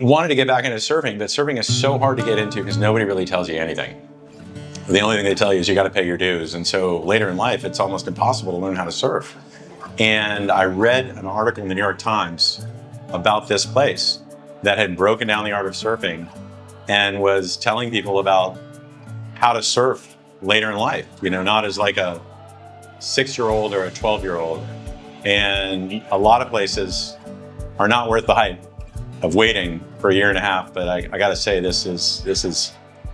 wanted to get back into surfing, but surfing is so hard to get into because nobody really tells you anything. The only thing they tell you is you got to pay your dues. And so later in life, it's almost impossible to learn how to surf. And I read an article in the New York Times about this place that had broken down the art of surfing and was telling people about how to surf later in life, not as like a 6-year-old or a 12-year-old. And a lot of places are not worth the hype of waiting for a year and a half, but I got to say this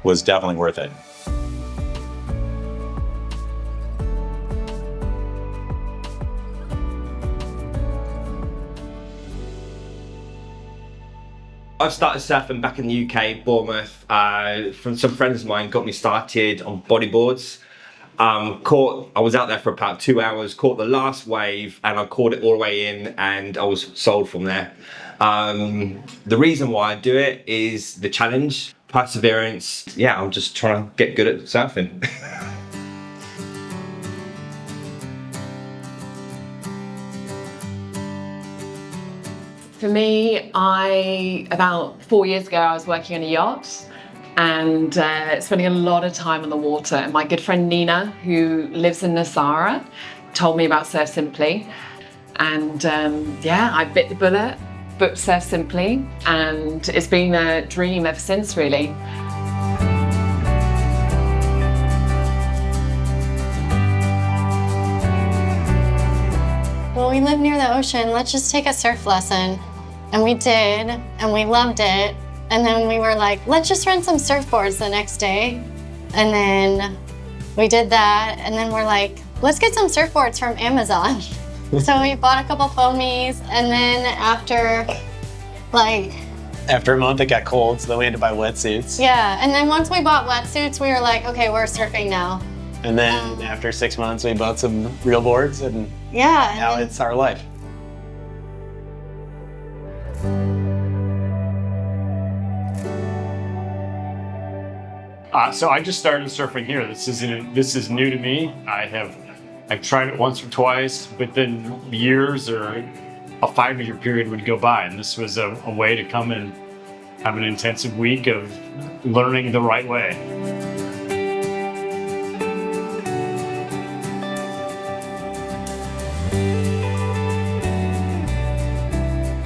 was definitely worth it. I've started surfing back in the UK, Bournemouth, from some friends of mine got me started on bodyboards. I was out there for about 2 hours, caught the last wave, and I caught it all the way in, and I was sold from there. The reason why I do it is the challenge, perseverance. Yeah, I'm just trying to get good at surfing. For me, about 4 years ago, I was working on a yacht and spending a lot of time on the water. And my good friend Nina, who lives in Nasara, told me about Surf Simply. And I bit the bullet, booked Surf Simply, and it's been a dream ever since, really. Well, we live near the ocean, let's just take a surf lesson. And we did, and we loved it. And then we were like, let's just rent some surfboards the next day. And then we did that, and then we're like, let's get some surfboards from Amazon. So we bought a couple foamies, and then after a month it got cold, so then we had to buy wetsuits. Yeah, and then once we bought wetsuits, we were like, okay, we're surfing now. And then after 6 months, we bought some real boards, and now it's our life. So I just started surfing here. This is new to me. I've tried it once or twice, but then years or a 5-year period would go by, and this was a way to come and have an intensive week of learning the right way.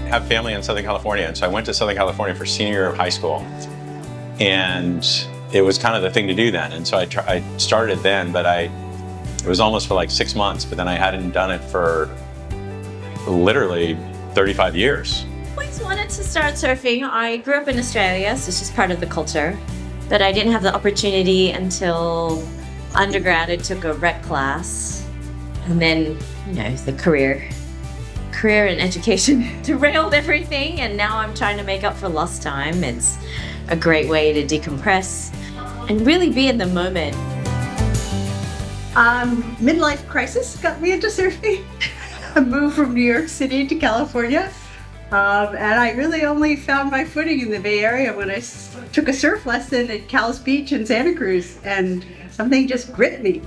I have family in Southern California, and so I went to Southern California for senior year of high school. And it was kind of the thing to do then. And so I started then, but it was almost for like 6 months, but then I hadn't done it for literally 35 years. I always wanted to start surfing. I grew up in Australia, so it's just part of the culture. But I didn't have the opportunity until undergrad. I took a rec class. And then, the career and education derailed everything. And now I'm trying to make up for lost time. It's a great way to decompress and really be in the moment. Midlife crisis got me into surfing. I moved from New York City to California, and I really only found my footing in the Bay Area when I took a surf lesson at Cal's Beach in Santa Cruz, and something just gripped me.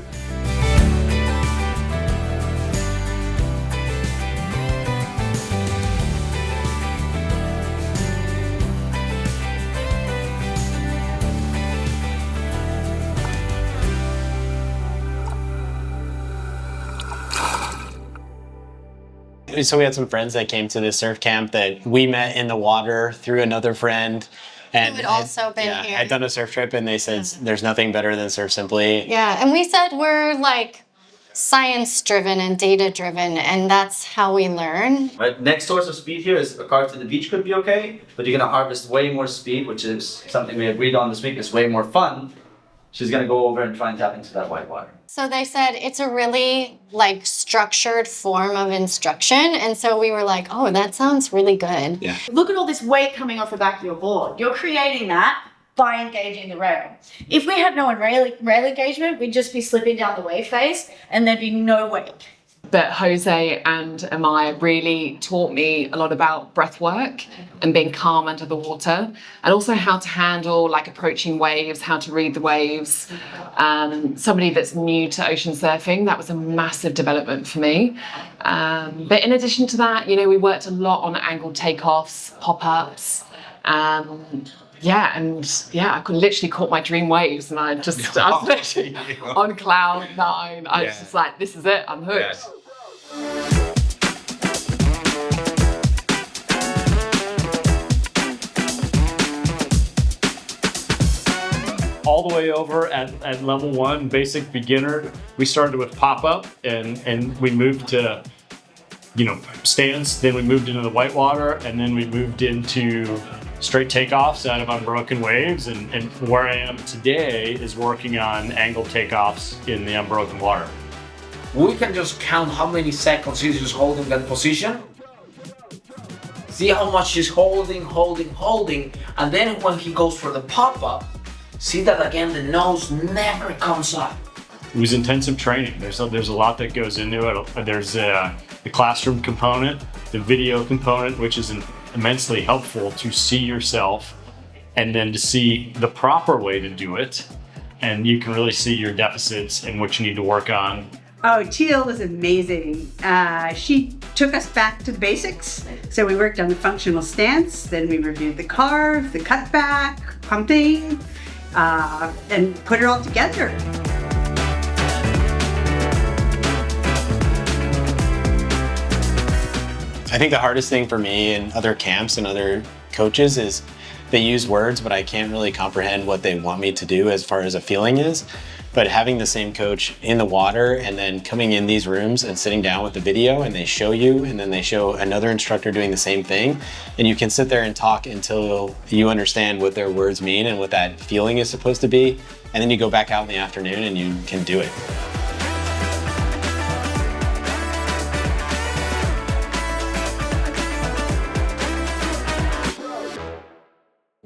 So we had some friends that came to this surf camp that we met in the water through another friend. And who had also been here. I'd done a surf trip, and they said there's nothing better than Surf Simply. Yeah, and we said we're like science-driven and data-driven, and that's how we learn. Right, next source of speed here is a car to the beach could be okay, but you're gonna harvest way more speed, which is something we agreed on this week. It's way more fun. She's gonna go over and try and tap into that white water. So they said it's a really structured form of instruction, and so we were like, oh, that sounds really good. Yeah. Look at all this weight coming off the back of your board. You're creating that by engaging the rail. If we had no rail engagement, we'd just be slipping down the wave face and there'd be no weight. But Jose and Amaya really taught me a lot about breath work and being calm under the water, and also how to handle like approaching waves, how to read the waves. Somebody that's new to ocean surfing, that was a massive development for me. But in addition to that, you know, we worked a lot on angled takeoffs, pop-ups. I could literally caught my dream waves, and I was literally on cloud nine. I was just like, this is it, I'm hooked. All the way over at level 1, basic beginner, we started with pop-up and we moved to, stance, then we moved into the whitewater, and then we moved into straight takeoffs out of unbroken waves, and where I am today is working on angled takeoffs in the unbroken water. We can just count how many seconds he's just holding that position. See how much he's holding, and then when he goes for the pop-up, see that again the nose never comes up. It was intensive training. There's a lot that goes into it. There's the classroom component, the video component, which is immensely helpful to see yourself and then to see the proper way to do it. And you can really see your deficits and what you need to work on. Oh, Teal was amazing. She took us back to the basics. So we worked on the functional stance, then we reviewed the carve, the cutback, pumping, and put it all together. I think the hardest thing for me and other camps and other coaches is they use words, but I can't really comprehend what they want me to do as far as a feeling is. But having the same coach in the water and then coming in these rooms and sitting down with the video, and they show you, and then they show another instructor doing the same thing, and you can sit there and talk until you understand what their words mean and what that feeling is supposed to be, and then you go back out in the afternoon and you can do it.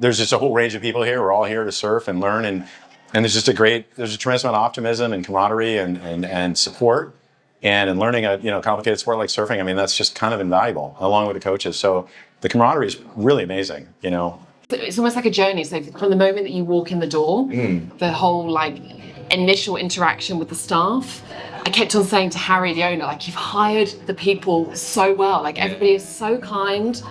There's just a whole range of people here. We're all here to surf and learn, and there's just there's a tremendous amount of optimism and camaraderie and support. And in learning a complicated sport like surfing, I mean, that's just kind of invaluable, along with the coaches. So the camaraderie is really amazing, It's almost like a journey. So from the moment that you walk in the door, the whole initial interaction with the staff, I kept on saying to Harry, the owner, you've hired the people so well. Everybody is so kind.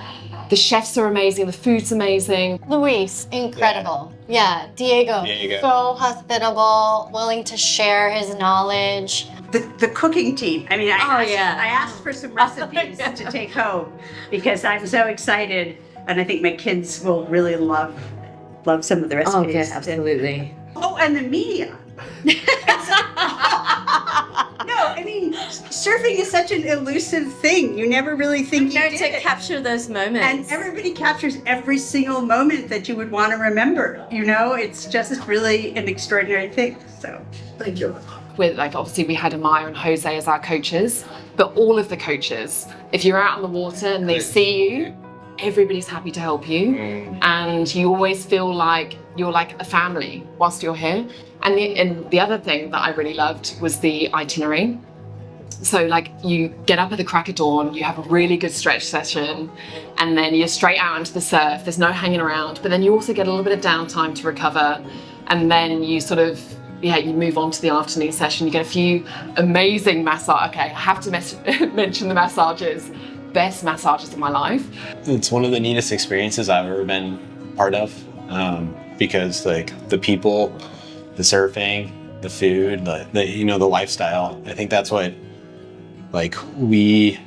The chefs are amazing. The food's amazing. Luis, incredible. Yeah, Diego, so hospitable, willing to share his knowledge. The cooking team. I mean, I asked for some recipes to take home because I'm so excited, and I think my kids will really love some of the recipes. Oh, yes, absolutely. And the media. No, I mean, surfing is such an elusive thing. You never really think you did to capture those moments. And everybody captures every single moment that you would want to remember. It's just really an extraordinary thing. So, thank you. With obviously we had Amaya and Jose as our coaches, but all of the coaches, if you're out on the water and they see you, everybody's happy to help you, and you always feel like you're like a family whilst you're here. And the other thing that I really loved was the itinerary. So you get up at the crack of dawn, you have a really good stretch session, and then you're straight out into the surf. There's no hanging around, but then you also get a little bit of downtime to recover, and then you you move on to the afternoon session. You get a few amazing massages. Okay, I have to mention the massages. Best massages of my life. It's one of the neatest experiences I've ever been part of, because the people, the surfing, the food, the lifestyle. I think that's what we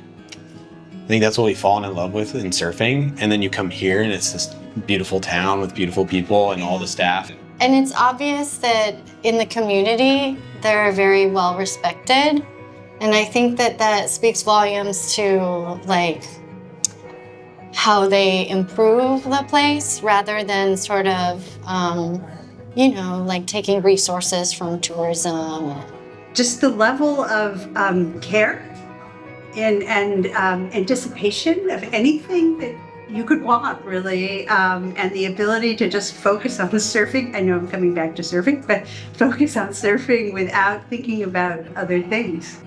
fallen in love with in surfing. And then you come here and it's this beautiful town with beautiful people and all the staff. And it's obvious that in the community, they're very well respected. And I think that speaks volumes to how they improve the place rather than sort of, taking resources from tourism. Just the level of care and anticipation of anything that you could want, really, and the ability to just focus on the surfing. I know I'm coming back to surfing, but focus on surfing without thinking about other things.